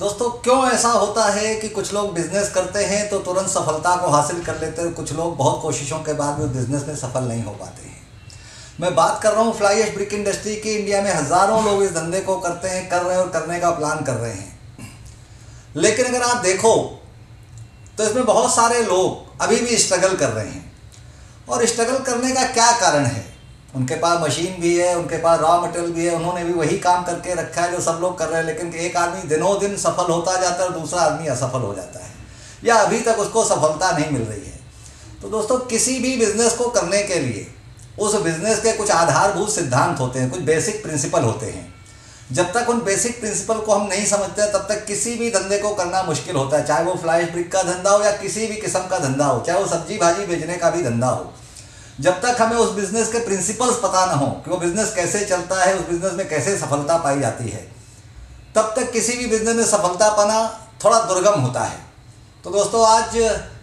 दोस्तों, क्यों ऐसा होता है कि कुछ लोग बिजनेस करते हैं तो तुरंत सफलता को हासिल कर लेते हैं, कुछ लोग बहुत कोशिशों के बाद भी उस बिजनेस में सफल नहीं हो पाते हैं। मैं बात कर रहा हूँ फ्लाई ऐश ब्रिक इंडस्ट्री की। इंडिया में हज़ारों लोग इस धंधे को करते हैं, कर रहे हैं और करने का प्लान कर रहे हैं। लेकिन अगर आप देखो तो इसमें बहुत सारे लोग अभी भी स्ट्रगल कर रहे हैं। और स्ट्रगल करने का क्या कारण है? उनके पास मशीन भी है, उनके पास रॉ मटेरियल भी है, उन्होंने भी वही काम करके रखा है जो सब लोग कर रहे हैं। लेकिन एक आदमी दिनों दिन सफल होता जाता है और दूसरा आदमी असफल हो जाता है, या अभी तक उसको सफलता नहीं मिल रही है। तो दोस्तों, किसी भी बिजनेस को करने के लिए उस बिजनेस के कुछ आधारभूत सिद्धांत होते हैं, कुछ बेसिक प्रिंसिपल होते हैं। जब तक उन बेसिक प्रिंसिपल को हम नहीं समझते तब तक किसी भी धंधे को करना मुश्किल होता है, चाहे वो फ्लाई ऐश ब्रिक का धंधा हो या किसी भी किस्म का धंधा हो, चाहे वो सब्जी भाजी बेचने का भी धंधा हो। जब तक हमें उस बिजनेस के प्रिंसिपल्स पता ना हो कि वो बिजनेस कैसे चलता है, उस बिजनेस में कैसे सफलता पाई जाती है, तब तक किसी भी बिजनेस में सफलता पाना थोड़ा दुर्गम होता है। तो दोस्तों, आज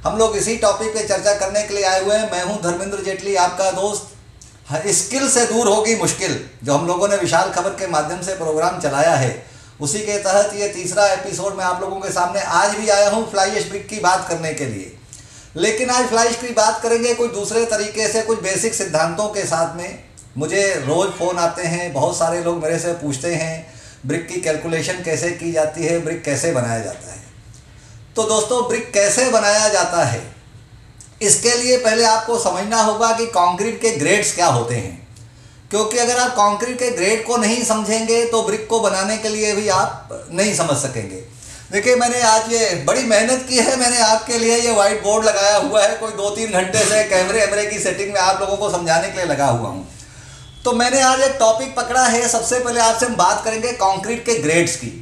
हम लोग इसी टॉपिक पे चर्चा करने के लिए आए हुए हैं। मैं हूं धर्मेंद्र जेटली, आपका दोस्त। स्किल से दूर होगी मुश्किल, जो हम लोगों ने विशाल खबर के माध्यम से प्रोग्राम चलाया है, उसी के तहत ये तीसरा एपिसोड मैं आप लोगों के सामने आज भी आया हूँ फ्लाई ऐश ब्रिक की बात करने के लिए। लेकिन आज फ्लाई ऐश की बात करेंगे कुछ दूसरे तरीके से, कुछ बेसिक सिद्धांतों के साथ में। मुझे रोज़ फ़ोन आते हैं, बहुत सारे लोग मेरे से पूछते हैं ब्रिक की कैलकुलेशन कैसे की जाती है, ब्रिक कैसे बनाया जाता है। तो दोस्तों, ब्रिक कैसे बनाया जाता है, इसके लिए पहले आपको समझना होगा कि कंक्रीट के ग्रेड्स क्या होते हैं। क्योंकि अगर आप कंक्रीट के ग्रेड को नहीं समझेंगे तो ब्रिक को बनाने के लिए भी आप नहीं समझ सकेंगे। देखिए, मैंने आज ये बड़ी मेहनत की है, मैंने आपके लिए ये वाइट बोर्ड लगाया हुआ है, कोई 2-3 घंटे से कैमरे की सेटिंग में आप लोगों को समझाने के लिए लगा हुआ हूँ। तो मैंने आज एक टॉपिक पकड़ा है। सबसे पहले आपसे हम बात करेंगे कंक्रीट के ग्रेड्स की।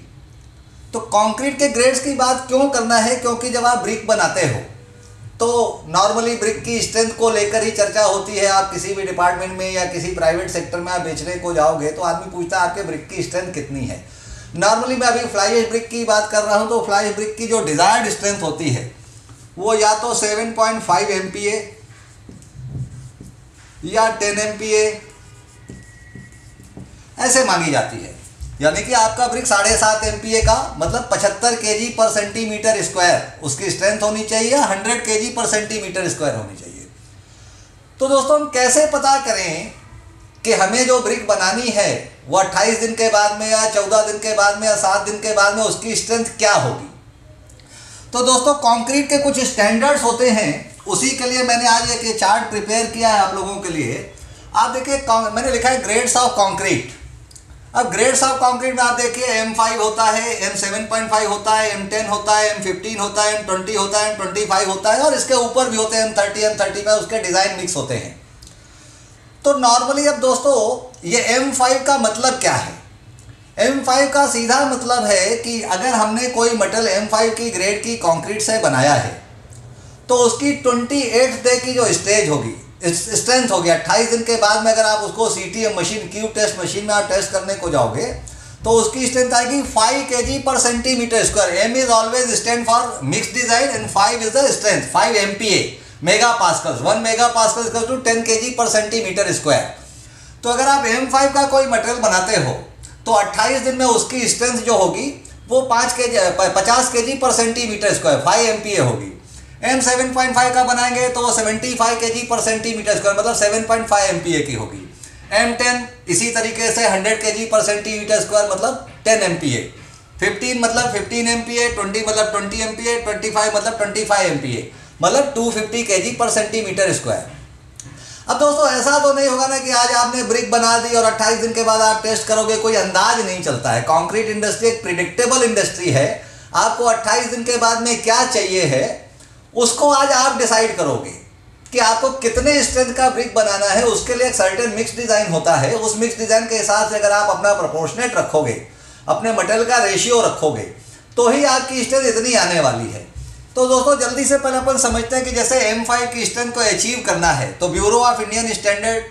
तो कंक्रीट के ग्रेड्स की बात क्यों करना है? क्योंकि जब आप ब्रिक बनाते हो तो नॉर्मली ब्रिक की स्ट्रेंथ को लेकर ही चर्चा होती है। आप किसी भी डिपार्टमेंट में या किसी प्राइवेट सेक्टर में आप बेचने को जाओगे तो आदमी पूछता है आपके ब्रिक की स्ट्रेंथ कितनी है। नॉर्मली मैं अभी फ्लाई ऐश ब्रिक की बात कर रहा हूँ, तो फ्लाई ऐश ब्रिक की जो डिज़ायर्ड स्ट्रेंथ होती है वो या तो 7.5 MPa या 10 MPa ऐसे मांगी जाती है। यानी कि आपका ब्रिक 7.5 MPa का मतलब 75 kg पर सेंटीमीटर स्क्वायर उसकी स्ट्रेंथ होनी चाहिए, 100 kg पर सेंटीमीटर स्क्वायर होनी चाहिए। तो दोस्तों, हम कैसे पता करें कि हमें जो ब्रिक बनानी है वो 28 दिन के बाद में या 14 दिन के बाद में या 7 दिन के बाद में उसकी स्ट्रेंथ क्या होगी? तो दोस्तों, कंक्रीट के कुछ स्टैंडर्ड्स होते हैं, उसी के लिए मैंने आज एक चार्ट प्रिपेयर किया है आप लोगों के लिए। आप देखिए, मैंने लिखा है ग्रेड्स ऑफ कंक्रीट। अब ग्रेड्स ऑफ कंक्रीट में आप देखिए M5 होता है, M7.5 होता है, M10 होता है, M15 होता है, M20 होता है, M25 होता है और इसके ऊपर भी होते हैं M30, M35, उसके डिज़ाइन मिक्स होते हैं। तो नॉर्मली अब दोस्तों, ये M5 का मतलब क्या है? M5 का सीधा मतलब है कि अगर हमने कोई मटेरियल M5 की ग्रेड की कंक्रीट से बनाया है तो उसकी 28th डे की जो स्टेज होगी, स्ट्रेंथ होगी, 28 दिन के बाद में अगर आप उसको CTM machine, cube test machine में आप टेस्ट करने को जाओगे तो उसकी स्ट्रेंथ आएगी 5 kg per centimetre square. M is always stand for mix design and 5 is the strength, 5 MPa mega pascals, 1 mega pascal equal to 10 kg per centimetre square. तो अगर आप M5 का कोई मटेरियल बनाते हो तो 28 दिन में उसकी स्ट्रेंथ जो होगी वो 50 kg per centimetre square, 5 MPa होगी। M7.5 का बनाएंगे तो वो 75 kg पर सेंटीमीटर स्क्वायर मतलब 7.5 MPa की होगी। M10 इसी तरीके से 100 kg पर सेंटीमीटर स्क्वायर मतलब 10 MPa। 15 मतलब 15 MPa, 20 मतलब 20 MPa, 25 मतलब 25 MPa मतलब 250 kg पर सेंटीमीटर स्क्वायर। अब दोस्तों, ऐसा तो नहीं होगा ना कि आज आपने ब्रिक बना दी और 28 दिन के बाद आप टेस्ट करोगे, कोई अंदाज नहीं चलता है। कंक्रीट इंडस्ट्री एक प्रिडिक्टेबल इंडस्ट्री है। आपको 28 दिन के बाद में क्या चाहिए है उसको आज आप डिसाइड करोगे कि आपको कितने स्ट्रेंथ का ब्रिक बनाना है। उसके लिए एक सर्टेन मिक्स डिज़ाइन होता है। उस मिक्स डिज़ाइन के हिसाब से अगर आप अपना प्रोपोर्शनेट रखोगे, अपने मटेरियल का रेशियो रखोगे, तो ही आपकी स्ट्रेंथ इतनी आने वाली है। तो दोस्तों, जल्दी से पहले अपन समझते हैं कि जैसे M5 की स्ट्रेंथ को अचीव करना है तो ब्यूरो ऑफ इंडियन स्टैंडर्ड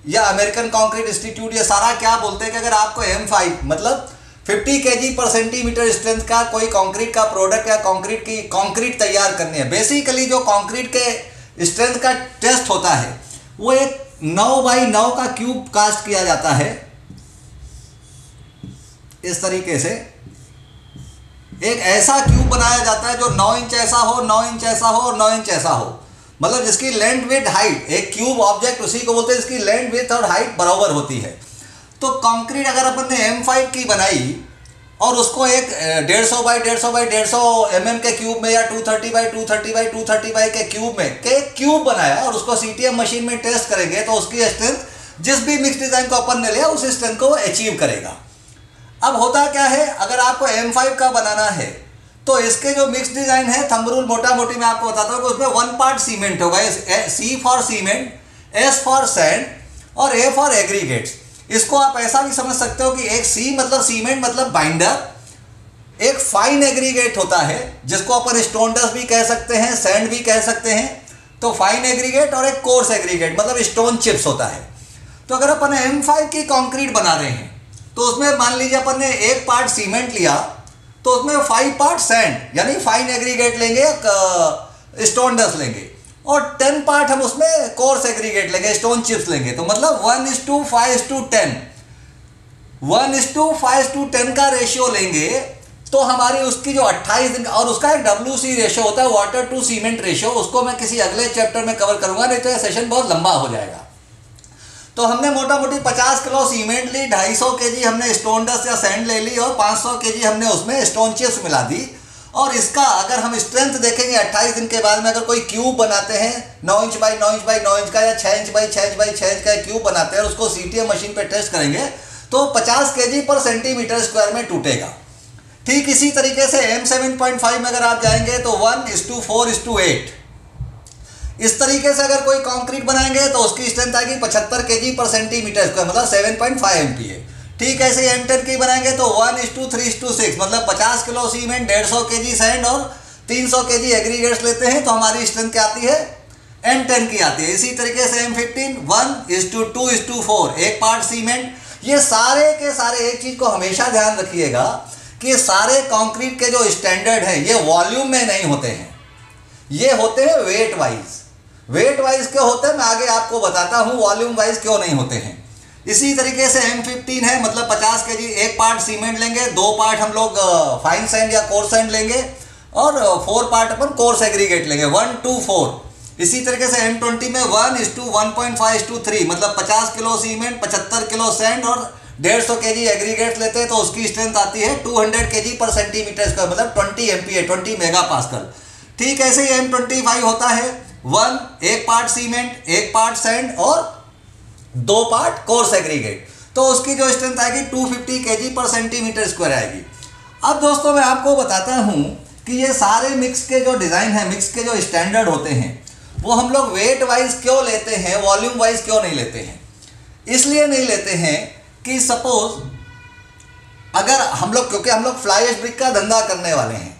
या अमेरिकन कंक्रीट इंस्टीट्यूट ये सारा क्या बोलते हैं कि अगर आपको M5 मतलब 50 kg पर सेंटीमीटर स्ट्रेंथ का कोई कंक्रीट का प्रोडक्ट या कंक्रीट तैयार करनी है। बेसिकली जो कंक्रीट के स्ट्रेंथ का टेस्ट होता है वो एक 9x9 का क्यूब कास्ट किया जाता है इस तरीके से। एक ऐसा क्यूब बनाया जाता है जो 9 इंच ऐसा हो, 9 इंच ऐसा हो और 9 इंच ऐसा हो, मतलब जिसकी लेंथ विड्थ हाइट, एक क्यूब ऑब्जेक्ट उसी को बोलते हैं जिसकी लेंथ विड्थ और हाइट बराबर होती है। तो कंक्रीट अगर अपन ने M5 की बनाई और उसको एक 150 बाई 150 बाई 150 mm के क्यूब में या 230 बाई 230 बाई 230 बाई के क्यूब में के क्यूब बनाया और उसको CTM मशीन में टेस्ट करेंगे तो उसकी स्ट्रेंथ जिस भी मिक्स डिज़ाइन को अपन ने लिया उस स्ट्रेंथ को वो अचीव करेगा। अब होता क्या है, अगर आपको M5 का बनाना है तो इसके जो मिक्स डिज़ाइन है, थंब रूल मोटा मोटी मैं आपको बताता हूँ कि उसमें 1 पार्ट सीमेंट होगा, C for cement, S for sand और A फॉर एग्रीगेट्स। इसको आप ऐसा भी समझ सकते हो कि एक C मतलब सीमेंट मतलब बाइंडर, एक फाइन एग्रीगेट होता है जिसको अपन स्टोन डस्ट भी कह सकते हैं, सैंड भी कह सकते हैं, तो फाइन एग्रीगेट, और एक कोर्स एग्रीगेट मतलब स्टोन चिप्स होता है। तो अगर अपन M5 की कंक्रीट बना रहे हैं तो उसमें मान लीजिए अपन ने 1 पार्ट सीमेंट लिया तो उसमें 5 पार्ट सैंड यानी फाइन एग्रीगेट लेंगे, स्टोन डस्ट लेंगे, और 10 पार्ट हम उसमें कोर्स एग्रीगेट लेंगे, स्टोन चिप्स लेंगे। तो मतलब 1:5:10, 1:5:10 का रेशियो लेंगे तो हमारी उसकी जो 28 दिन, और उसका एक WC रेशियो होता है, वाटर टू सीमेंट रेशियो, उसको मैं किसी अगले चैप्टर में कवर करूंगा, नहीं तो यह सेशन बहुत लंबा हो जाएगा। तो हमने मोटा मोटी 50 किलो सीमेंट ली, 250 kg हमने स्टोन डस्ट या सैंड ले ली और 500 kg हमने उसमें स्टोन चिप्स मिला दी। और इसका अगर हम स्ट्रेंथ देखेंगे 28 दिन के बाद में, अगर कोई क्यूब बनाते हैं 9 inch by 9 inch by 9 inch का या 6 inch by 6 inch by 6 inch का क्यूब बनाते हैं और उसको CTM मशीन पे टेस्ट करेंगे तो 50 kg पर सेंटीमीटर स्क्वायर में टूटेगा। ठीक इसी तरीके से M7.5 में अगर आप जाएंगे तो 1:4:8। इस तरीके से अगर कोई कंक्रीट बनाएंगे तो उसकी स्ट्रेंथ आएगी 75 kg पर सेंटीमीटर स्क्वायर मतलब 7.5 MPa। ठीक ऐसे M10 की बनाएंगे तो 1:3:6 मतलब 50 किलो सीमेंट, 150 kg सैंड और 300 kg एग्रीगेट्स लेते हैं तो हमारी स्ट्रेंथ क्या आती है, M10 की आती है। इसी तरीके से M15 1:2:4, 1 पार्ट सीमेंट। ये सारे के सारे एक चीज़ को हमेशा ध्यान रखिएगा कि सारे कंक्रीट के जो स्टैंडर्ड हैं ये वॉल्यूम में नहीं होते हैं, ये होते हैं वेट वाइज। वेट वाइज क्यों होते हैं मैं आगे आपको बताता हूँ, वॉल्यूम वाइज क्यों नहीं होते हैं। इसी तरीके से M15 है, मतलब 50 kg, 1 पार्ट सीमेंट लेंगे, 2 पार्ट हम लोग फाइन सैंड या कोर्स सैंड लेंगे और 4 पार्ट अपन कोर्स एग्रीगेट लेंगे, 1:4। इसी तरीके से M20 में 1:1.5:3 मतलब 50 किलो सीमेंट, 75 किलो सैंड और 150 kg एग्रीगेट लेते हैं तो उसकी स्ट्रेंथ आती है 200 kg पर सेंटीमीटर स्क्वायर मतलब 20 MPa, 20 मेगापास्कल। ठीक ऐसे ही M25 होता है 1 पार्ट सीमेंट, 1 पार्ट सैंड और 2 पार्ट कोर्स एग्रीगेट, तो उसकी जो स्ट्रेंथ आएगी 250 kg पर सेंटीमीटर स्क्वायर आएगी। अब दोस्तों मैं आपको बताता हूँ कि ये सारे मिक्स के जो डिज़ाइन है, मिक्स के जो स्टैंडर्ड होते हैं वो हम लोग वेट वाइज क्यों लेते हैं, वॉल्यूम वाइज क्यों नहीं लेते हैं। इसलिए नहीं लेते हैं कि सपोज अगर हम लोग, क्योंकि हम लोग फ्लाई एश ब्रिक का धंधा करने वाले हैं,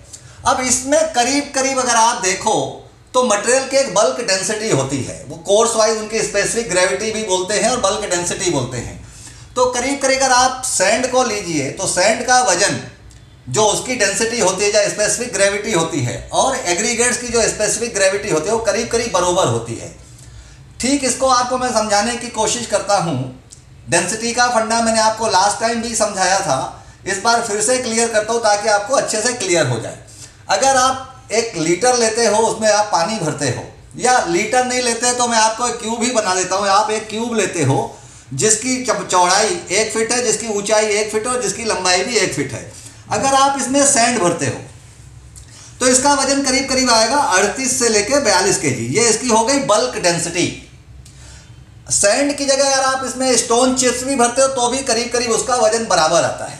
अब इसमें करीब करीब अगर आप देखो तो मटेरियल की एक बल्क डेंसिटी होती है, वो कोर्स वाइज उनकी स्पेसिफिक ग्रेविटी भी बोलते हैं और बल्क डेंसिटी बोलते हैं। तो करीब करीब अगर आप सैंड को लीजिए तो सैंड का वजन जो उसकी डेंसिटी होती है, जो स्पेसिफिक ग्रेविटी होती है, और एग्रीगेट्स की जो स्पेसिफिक ग्रेविटी होती है वो करीब करीब बराबर होती है। ठीक इसको आपको मैं समझाने की कोशिश करता हूँ। डेंसिटी का फंडा मैंने आपको लास्ट टाइम भी समझाया था, इस बार फिर से क्लियर करता हूँ ताकि आपको अच्छे से क्लियर हो जाए। अगर आप 1 लीटर लेते हो, उसमें आप पानी भरते हो, या लीटर नहीं लेते तो मैं आपको एक क्यूब ही बना देता हूँ। आप एक क्यूब लेते हो जिसकी चौड़ाई 1 फीट है, जिसकी ऊंचाई 1 फीट है और जिसकी लंबाई भी 1 फीट है। अगर आप इसमें सैंड भरते हो तो इसका वजन करीब करीब आएगा 38 से लेकर 42 kg। ये इसकी हो गई बल्क डेंसिटी। सैंड की जगह अगर आप इसमें स्टोन चिप्स भी भरते हो तो भी करीब करीब उसका वजन बराबर आता है।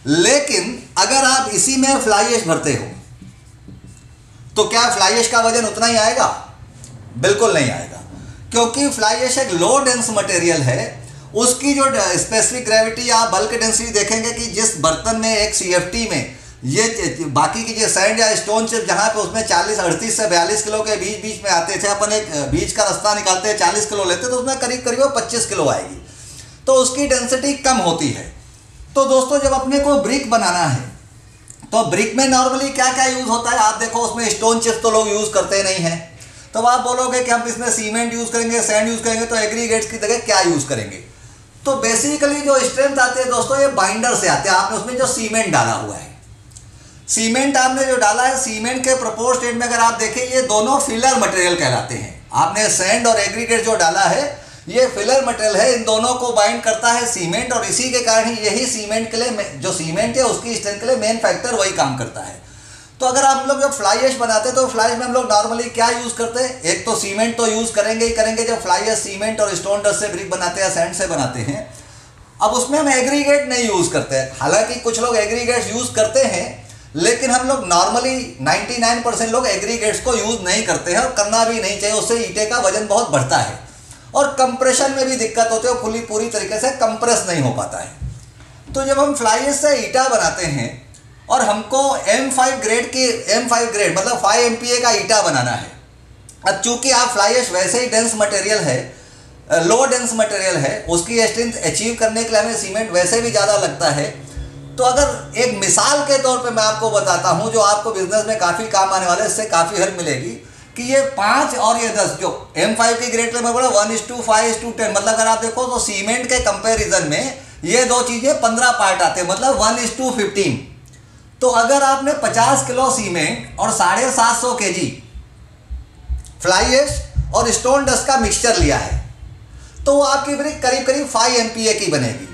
लेकिन अगर आप इसी में फ्लाई ऐश भरते हो तो क्या फ्लाई ऐश का वजन उतना ही आएगा? बिल्कुल नहीं आएगा, क्योंकि फ्लाई ऐश एक लो डेंस मटेरियल है। उसकी जो स्पेसिफिक ग्रेविटी या बल्क डेंसिटी देखेंगे कि जिस बर्तन में एक CFT में ये बाकी की जो सैंड या स्टोन चिप जहाँ पे उसमें 38 से 42 किलो के बीच में आते थे, अपन एक बीच का रास्ता निकालते हैं 40 किलो लेते तो उसमें करीब करीब 25 किलो आएगी, तो उसकी डेंसिटी कम होती है। तो दोस्तों जब अपने को ब्रिक बनाना है तो ब्रिक में नॉर्मली क्या क्या यूज़ होता है, आप देखो उसमें स्टोन चिप्स तो लोग यूज़ करते नहीं हैं। तो आप बोलोगे कि हम इसमें सीमेंट यूज़ करेंगे, सैंड यूज़ करेंगे, तो एग्रीगेट्स की जगह क्या यूज़ करेंगे? तो बेसिकली जो स्ट्रेंथ आती है दोस्तों ये बाइंडर से आते हैं। आपने उसमें जो सीमेंट डाला हुआ है, सीमेंट आपने जो डाला है, सीमेंट के प्रपोज स्टेट में अगर आप देखें ये दोनों फिलर मटेरियल कहलाते हैं। आपने सैंड और एग्रीगेट जो डाला है ये फिलर मटेरियल है, इन दोनों को बाइंड करता है सीमेंट, और इसी के कारण ही यही सीमेंट के लिए जो सीमेंट है उसकी स्ट्रेंथ के लिए मेन फैक्टर वही काम करता है। तो अगर हम लोग जब फ्लाई ऐश बनाते हैं तो फ्लाई ऐश में हम लोग नॉर्मली क्या यूज़ करते हैं, एक तो सीमेंट तो यूज़ करेंगे ही करेंगे, जब फ्लाई ऐश सीमेंट और स्टोन डस्ट से ब्रिक बनाते हैं, सैंड से बनाते हैं। अब उसमें हम एग्रीगेट नहीं यूज़ करते हैं, हालांकि कुछ लोग एग्रीगेट्स यूज़ करते हैं, लेकिन हम लोग नॉर्मली 99% लोग एग्रीगेट्स को यूज़ नहीं करते हैं और करना भी नहीं चाहिए, उससे ईंटे का वजन बहुत बढ़ता है और कंप्रेशन में भी दिक्कत होती है, पूरी तरीके से कंप्रेस नहीं हो पाता है। तो जब हम फ्लाई ऐश से ईंटा बनाते हैं और हमको M5 ग्रेड मतलब 5 MPa का ईंटा बनाना है, अब चूंकि आप फ्लाई ऐश वैसे ही डेंस मटेरियल है, लो डेंस मटेरियल है, उसकी स्ट्रेंथ अचीव करने के लिए हमें सीमेंट वैसे भी ज़्यादा लगता है। तो अगर एक मिसाल के तौर पे मैं आपको बताता हूँ जो आपको बिजनेस में काफ़ी काम आने वाला है, इससे काफ़ी हेल्प मिलेगी, कि ये 5 और ये 10 जो M5 की ग्रेड में बोला 1:5:10, मतलब अगर आप देखो तो सीमेंट के कंपेरिजन में ये दो चीज़ें 15 पार्ट आते हैं, मतलब 1:15। तो अगर आपने 50 किलो सीमेंट और 750 kg फ्लाई ऐश और स्टोन डस्ट का मिक्सचर लिया है तो वो आपकी ब्रिक करीब करीब 5 MPa की बनेगी।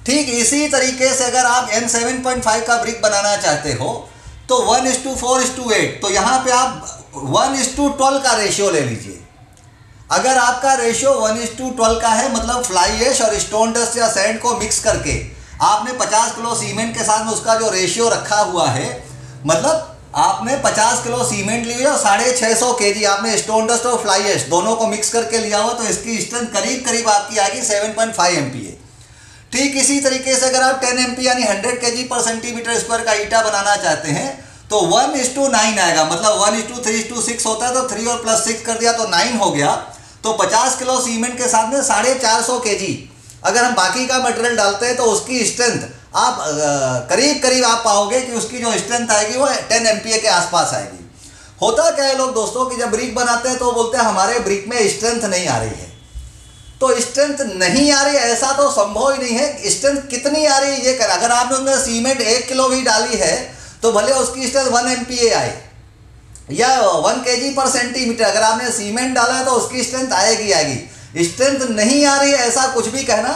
ठीक इसी तरीके से अगर आप M7.5 का ब्रिक बनाना चाहते हो तो 1:4:8, तो यहाँ पे आप 1:12 का रेशियो ले लीजिए। अगर आपका रेशियो 1:12 का है, मतलब फ्लाई ऐश और स्टोन डस्ट या सैंड को मिक्स करके आपने 50 किलो सीमेंट के साथ में उसका जो रेशियो रखा हुआ है, मतलब आपने 50 किलो सीमेंट ली और 650 kg आपने स्टोन डस्ट और फ्लाई ऐश दोनों को मिक्स करके लिया हुआ, तो इसकी स्ट्रेंथ करीब करीब आपकी आएगी 7.5 MPa। ठीक इसी तरीके से अगर आप 10 MP यानी 100 kg पर सेंटीमीटर स्क्वायर का ईंटा बनाना चाहते हैं तो 1:9 आएगा, मतलब 1:3:6 होता है, तो 3 और +6 कर दिया तो 9 हो गया। तो 50 किलो सीमेंट के साथ में 450 kg अगर हम बाकी का मटेरियल डालते हैं तो उसकी स्ट्रेंथ आप करीब आप पाओगे कि उसकी जो स्ट्रेंथ आएगी वो 10 MPa के आसपास आएगी। होता क्या है लोग दोस्तों कि जब ब्रिक बनाते हैं तो बोलते हैं हमारे ब्रिक में स्ट्रेंथ नहीं आ रही है, तो स्ट्रेंथ नहीं आ रही ऐसा तो संभव ही नहीं है। स्ट्रेंथ कितनी आ रही है ये कर, अगर आपने उसमें सीमेंट 1 किलो भी डाली है तो भले उसकी स्ट्रेंथ 1 MPa आए या 1 kg पर सेंटीमीटर, अगर आपने सीमेंट डाला है तो उसकी स्ट्रेंथ आएगी। स्ट्रेंथ नहीं आ रही है ऐसा कुछ भी कहना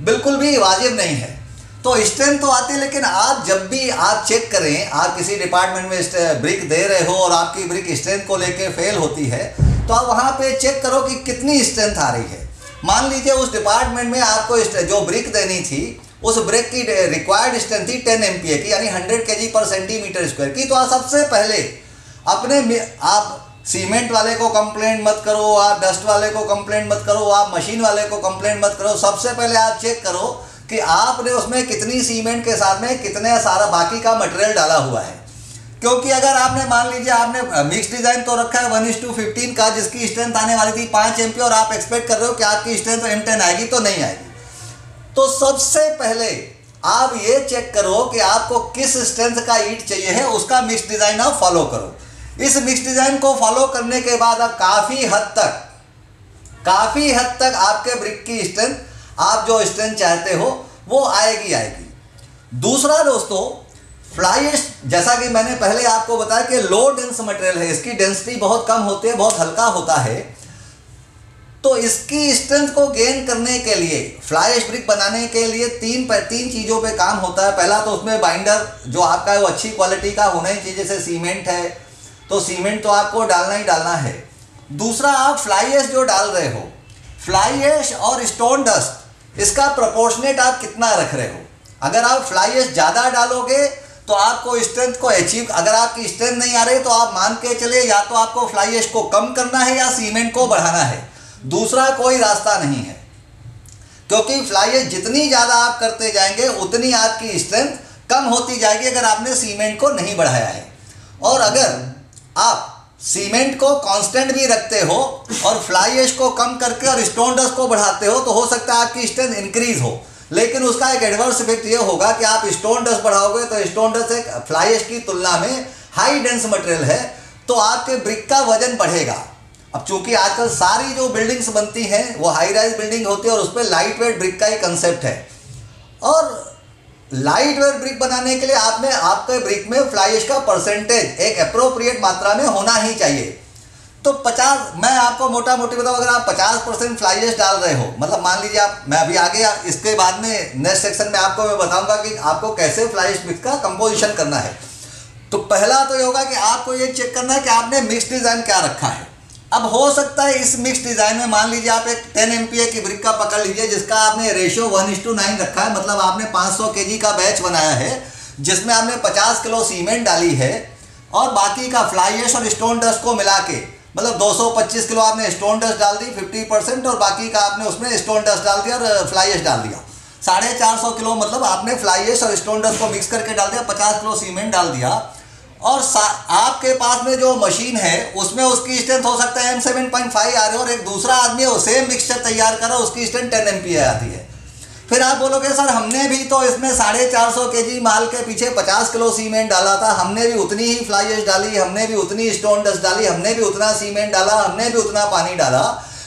बिल्कुल भी वाजिब नहीं है। तो स्ट्रेंथ तो आती है, लेकिन आप जब भी आप चेक करें, आप किसी डिपार्टमेंट में ब्रिक दे रहे हो और आपकी ब्रिक स्ट्रेंथ को लेके फेल होती है तो आप वहाँ पे चेक करो कि कितनी स्ट्रेंथ आ रही है। मान लीजिए उस डिपार्टमेंट में आपको जो ब्रिक देनी थी उस ब्रिक की रिक्वायर्ड स्ट्रेंथ थी 10 MPa की, यानी 100 kg पर सेंटीमीटर स्क्वायर की। तो आप सबसे पहले आप सीमेंट वाले को कंप्लेंट मत करो, आप डस्ट वाले को कंप्लेंट मत करो, आप मशीन वाले को कंप्लेंट मत करो। सबसे पहले आप चेक करो कि आपने उसमें कितनी सीमेंट के साथ में कितने सारा बाकी का मटेरियल डाला हुआ है। क्योंकि अगर आपने मान लीजिए आपने मिक्स डिज़ाइन तो रखा है 1:15 का, जिसकी स्ट्रेंथ आने वाली थी 5 MPa, और आप एक्सपेक्ट कर रहे हो कि आपकी स्ट्रेंथ M10 आएगी, तो नहीं आएगी। तो सबसे पहले आप ये चेक करो कि आपको किस स्ट्रेंथ का ईंट चाहिए है, उसका मिक्स डिज़ाइन आप फॉलो करो। इस मिक्स डिज़ाइन को फॉलो करने के बाद आप काफ़ी हद तक आपके ब्रिक की स्ट्रेंथ, आप जो स्ट्रेंथ चाहते हो वो आएगी। दूसरा दोस्तों, फ्लाई ऐश जैसा कि मैंने पहले आपको बताया कि लो डेंस मटेरियल है, इसकी डेंसिटी बहुत कम होती है, बहुत हल्का होता है। तो इसकी स्ट्रेंथ को गेन करने के लिए फ्लाई ऐश ब्रिक बनाने के लिए तीन चीज़ों पे काम होता है। पहला तो उसमें बाइंडर जो आपका है वो अच्छी क्वालिटी का होना ही चाहिए, जैसे सीमेंट है तो सीमेंट तो आपको डालना ही डालना है। दूसरा, आप फ्लाई ऐश जो डाल रहे हो, फ्लाई ऐश और स्टोन डस्ट, इसका प्रोपोर्शनेट आप कितना रख रहे हो। अगर आप फ्लाई ऐश ज़्यादा डालोगे तो आपको स्ट्रेंथ को अचीव, अगर आपकी स्ट्रेंथ नहीं आ रही तो आप मान के चले या तो आपको फ्लाई ऐश को कम करना है या सीमेंट को बढ़ाना है, दूसरा कोई रास्ता नहीं है। क्योंकि फ्लाई ऐश जितनी ज़्यादा आप करते जाएंगे उतनी आपकी स्ट्रेंथ कम होती जाएगी अगर आपने सीमेंट को नहीं बढ़ाया है। और अगर आप सीमेंट को कांस्टेंट भी रखते हो और फ्लाई ऐश को कम करके और स्टोन डस्ट को बढ़ाते हो तो हो सकता है आपकी स्ट्रेंथ इंक्रीज हो, लेकिन उसका एक एडवर्स इफेक्ट ये होगा कि आप स्टोन डस्ट बढ़ाओगे तो स्टोन डस्ट एक फ्लाई ऐश की तुलना में हाई डेंस मटेरियल है, तो आपके ब्रिक का वजन बढ़ेगा। अब चूंकि आजकल सारी जो बिल्डिंग्स बनती हैं वो हाई राइज बिल्डिंग होती है और उस पर लाइट वेट ब्रिक का ही कंसेप्ट है। और लाइट वेट ब्रिक बनाने के लिए आपके ब्रिक में फ्लाई ऐश का परसेंटेज एक अप्रोप्रिएट मात्रा में होना ही चाहिए। तो 50, मैं आपको मोटा मोटी बताऊँ, अगर आप 50% फ्लाई ऐश डाल रहे हो, मतलब मान लीजिए आप, मैं अभी आगे इसके बाद में नेक्स्ट सेक्शन में आपको मैं बताऊंगा कि आपको कैसे फ्लाई ऐश ब्रिक का कंपोजिशन करना है। तो पहला तो ये होगा कि आपको ये चेक करना है कि आपने मिक्स डिज़ाइन क्या रखा है। अब हो सकता है इस मिक्स डिज़ाइन में मान लीजिए आप एक 10 MPa की ब्रिक का पकड़ लीजिए जिसका आपने रेशियो 1:9 रखा है, मतलब आपने 500 kg का बैच बनाया है जिसमें आपने 50 किलो सीमेंट डाली है और बाकी का फ्लाई ऐश और स्टोन डस्ट को मिला के, मतलब 225 किलो आपने स्टोन डस्ट डाल दी 50% और बाकी का आपने उसमें स्टोन डस्ट डाल दिया और फ्लाई ऐश डाल दिया। 450 किलो मतलब आपने फ्लाई ऐश और स्टोन डस्ट को मिक्स करके डाल दिया, 50 किलो सीमेंट डाल दिया और आपके पास में जो मशीन है उसमें उसकी स्ट्रेंथ हो सकता है M7.5 आ रही है और एक दूसरा आदमी है सेम मिक्सचर तैयार कर रहा है, उसकी स्ट्रेंथ 10 MPa आती है। फिर आप बोलोगे सर हमने भी तो इसमें 450 kg माल के पीछे 50 किलो सीमेंट डाला था, हमने भी उतनी ही फ्लाई ऐश डाली, हमने भी उतनी स्टोन डस्ट डाली, हमने भी उतना सीमेंट डाला, हमने भी उतना पानी डाला,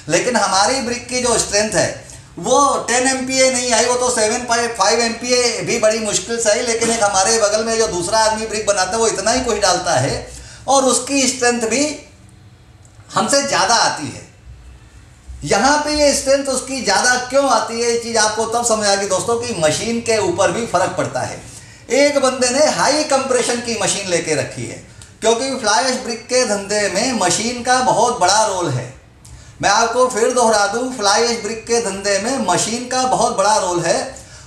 लेकिन हमारी ब्रिक की जो स्ट्रेंथ है वो 10 MPa नहीं आई, वो तो 7.5 MPa भी बड़ी मुश्किल से आई, लेकिन एक हमारे बगल में जो दूसरा आदमी ब्रिक बनाता है वो इतना ही कुछ डालता है और उसकी स्ट्रेंथ भी हमसे ज़्यादा आती है। यहाँ पे ये स्ट्रेंथ उसकी ज़्यादा क्यों आती है, ये चीज़ आपको तब समझ आएगी दोस्तों कि मशीन के ऊपर भी फर्क पड़ता है। एक बंदे ने हाई कंप्रेशन की मशीन लेके रखी है, क्योंकि फ्लाई ऐश ब्रिक के धंधे में मशीन का बहुत बड़ा रोल है। मैं आपको फिर दोहरा दूँ, फ्लाई ऐश ब्रिक के धंधे में मशीन का बहुत बड़ा रोल है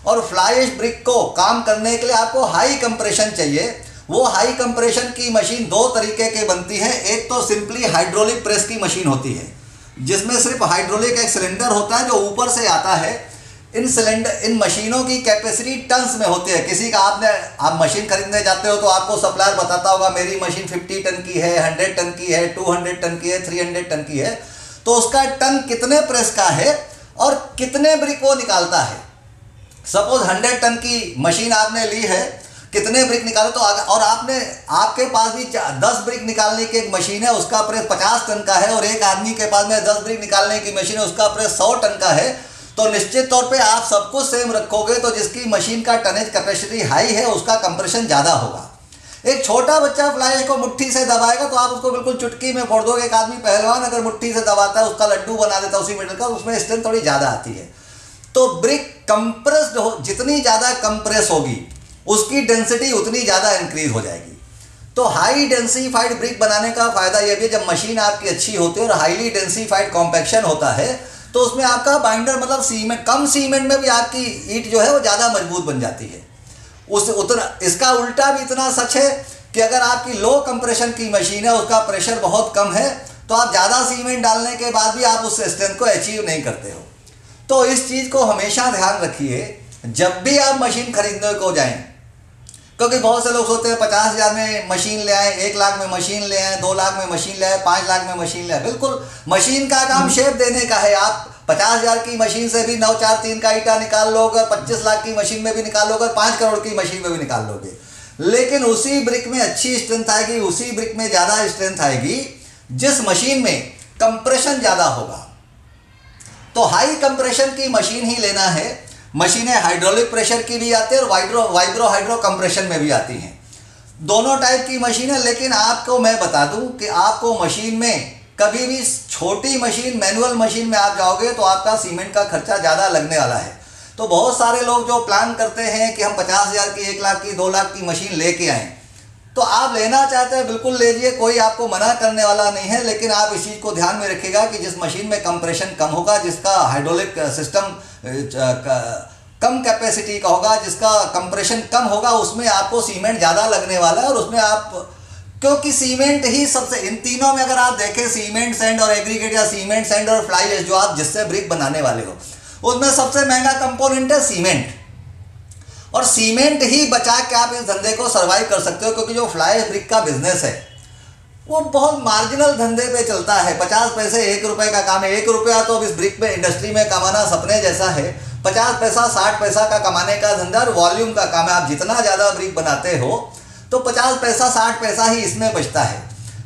और फ्लाई ऐश ब्रिक को काम करने के लिए आपको हाई कंप्रेशन चाहिए। वो हाई कंप्रेशन की मशीन दो तरीके के बनती है, एक तो सिंपली हाइड्रोलिक प्रेस की मशीन होती है जिसमें सिर्फ हाइड्रोलिक एक सिलेंडर होता है जो ऊपर से आता है। इन मशीनों की कैपेसिटी टन्स में होती है। किसी का आप मशीन खरीदने जाते हो तो आपको सप्लायर बताता होगा मेरी मशीन 50 टन की है, 100 टन की है, 200 टन की है, 300 टन की है, तो उसका टन कितने प्रेस का है और कितने ब्रिक वो निकालता है। सपोज 100 टन की मशीन आपने ली है, कितने ब्रिक निकाले, तो और आपके पास भी 10 ब्रिक निकालने की एक मशीन है, उसका प्रेस 50 टन का है और एक आदमी के पास में 10 ब्रिक निकालने की मशीन है, उसका प्रेस 100 टन का है, तो निश्चित तौर पे आप सब कुछ सेम रखोगे तो जिसकी मशीन का टनेज कैपेसिटी हाई है उसका कंप्रेशन ज़्यादा होगा। एक छोटा बच्चा फ्लाई ऐश को मुट्ठी से दबाएगा तो आप उसको बिल्कुल चुटकी में फोड़ दोगे। एक आदमी पहलवान अगर मुट्ठी से दबाता है उसका लड्डू बना देता है उसी मीटर का, उसमें स्ट्रेंथ थोड़ी ज़्यादा आती है। तो ब्रिक कंप्रेस्ड हो, जितनी ज़्यादा कंप्रेस होगी उसकी डेंसिटी उतनी ज़्यादा इंक्रीज हो जाएगी। तो हाई डेंसिफाइड ब्रिक बनाने का फ़ायदा यह भी है, जब मशीन आपकी अच्छी होती है और हाईली डेंसिफाइड कॉम्पैक्शन होता है तो उसमें आपका बाइंडर मतलब सीमेंट, कम सीमेंट में भी आपकी ईंट जो है वो ज़्यादा मजबूत बन जाती है। इसका उल्टा भी इतना सच है कि अगर आपकी लो कंप्रेशन की मशीन है, उसका प्रेशर बहुत कम है, तो आप ज़्यादा सीमेंट डालने के बाद भी आप उस स्ट्रेंथ को अचीव नहीं करते हो। तो इस चीज़ को हमेशा ध्यान रखिए जब भी आप मशीन खरीदने को जाएं, क्योंकि बहुत से लोग सोचते हैं 50,000 में मशीन ले आए, 1 लाख में मशीन ले आए, 2 लाख में मशीन ले आए, 5 लाख में मशीन ले आए। बिल्कुल मशीन का काम शेप देने का है। आप 50,000 की मशीन से भी 943 का ईटा निकाल लोगे, 25 लाख की मशीन में भी निकाल लोगे, 5 करोड़ की मशीन में भी निकाल लोगे, लेकिन उसी ब्रिक में अच्छी स्ट्रेंथ आएगी, उसी ब्रिक में ज़्यादा स्ट्रेंथ आएगी जिस मशीन में कंप्रेशन ज़्यादा होगा। तो हाई कंप्रेशन की मशीन ही लेना है। मशीनें हाइड्रोलिक प्रेशर की भी आती है और वाइब्रो हाइड्रो कंप्रेशन में भी आती हैं, दोनों टाइप की मशीन है। लेकिन आपको मैं बता दूं कि आपको मशीन में कभी भी छोटी मशीन, मैनुअल मशीन में आप जाओगे तो आपका सीमेंट का खर्चा ज़्यादा लगने वाला है। तो बहुत सारे लोग जो प्लान करते हैं कि हम 50,000 की, 1 लाख की, 2 लाख की मशीन लेके आएँ, तो आप लेना चाहते हैं बिल्कुल ले लीजिए, कोई आपको मना करने वाला नहीं है। लेकिन आप इस चीज़ को ध्यान में रखिएगा कि जिस मशीन में कंप्रेशन कम होगा, जिसका हाइड्रोलिक सिस्टम कम कैपेसिटी का होगा, जिसका कंप्रेशन कम होगा, उसमें आपको सीमेंट ज़्यादा लगने वाला है। और उसमें आप, क्योंकि सीमेंट ही सबसे, इन तीनों में अगर आप देखें सीमेंट सैंड और एग्रीगेट या सीमेंट सैंड और फ्लाई ऐश जो आप जिससे ब्रिक बनाने वाले हो, उसमें सबसे महंगा कंपोनेंट है सीमेंट। और सीमेंट ही बचा के आप इस धंधे को सर्वाइव कर सकते हो, क्योंकि जो फ्लाई ऐश ब्रिक का बिजनेस है वो बहुत मार्जिनल धंधे पे चलता है। 50 पैसे 1 रुपये का काम है। 1 रुपया तो अब इस ब्रिक में इंडस्ट्री में कमाना सपने जैसा है। 50 पैसा 60 पैसा का कमाने का धंधा और वॉल्यूम का काम है। आप जितना ज़्यादा ब्रिक बनाते हो तो 50 पैसा 60 पैसा ही इसमें बचता है।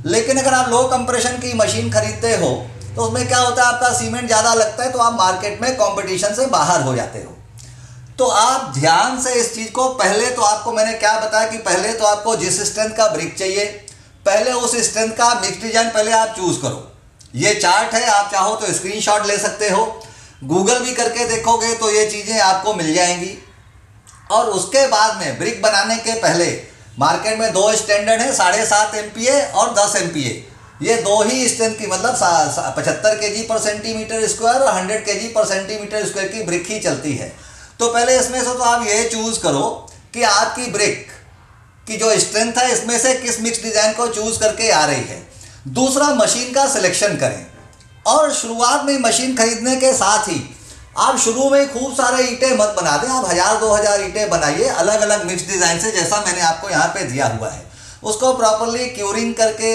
लेकिन अगर आप लो कंप्रेशन की मशीन खरीदते हो तो उसमें क्या होता है, आपका सीमेंट ज़्यादा लगता है तो आप मार्केट में कॉम्पिटिशन से बाहर हो जाते हो। तो आप ध्यान से इस चीज़ को, पहले तो आपको मैंने क्या बताया कि पहले तो आपको जिस स्ट्रेंथ का ब्रिक चाहिए, पहले उस स्ट्रेंथ का मिक्स डिजाइन पहले आप चूज करो। ये चार्ट है, आप चाहो तो स्क्रीनशॉट ले सकते हो, गूगल भी करके देखोगे तो ये चीज़ें आपको मिल जाएंगी। और उसके बाद में ब्रिक बनाने के पहले मार्केट में दो स्टैंडर्ड है, 7.5 MPa और 10 MPa। ये दो ही स्ट्रेंथ की, मतलब 75 kg पर सेंटीमीटर स्क्वायर और 100 kg पर सेंटीमीटर स्क्वायर की ब्रिक ही चलती है। तो पहले इसमें से तो आप ये चूज करो कि आपकी ब्रिक की जो स्ट्रेंथ है इसमें से किस मिक्स डिजाइन को चूज करके आ रही है। दूसरा, मशीन का सिलेक्शन करें। और शुरुआत में मशीन खरीदने के साथ ही आप शुरू में खूब सारे ईंटें मत बना दें, आप 1000-2000 ईंटें बनाइए अलग अलग मिक्स डिजाइन से, जैसा मैंने आपको यहाँ पे दिया हुआ है। उसको प्रॉपरली क्यूरिंग करके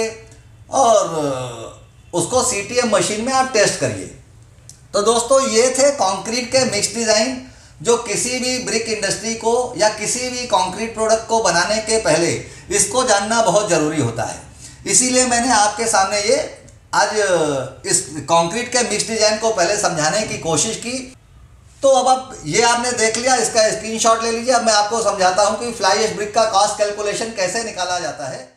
और उसको CTM मशीन में आप टेस्ट करिए। तो दोस्तों, ये थे कंक्रीट के मिक्स डिजाइन, जो किसी भी ब्रिक इंडस्ट्री को या किसी भी कंक्रीट प्रोडक्ट को बनाने के पहले इसको जानना बहुत ज़रूरी होता है। इसीलिए मैंने आपके सामने ये आज इस कंक्रीट के मिक्स डिजाइन को पहले समझाने की कोशिश की। तो अब आप ये आपने देख लिया, इसका स्क्रीनशॉट ले लीजिए। अब मैं आपको समझाता हूँ कि फ्लाई ऐश ब्रिक का कॉस्ट कैलकुलेशन कैसे निकाला जाता है।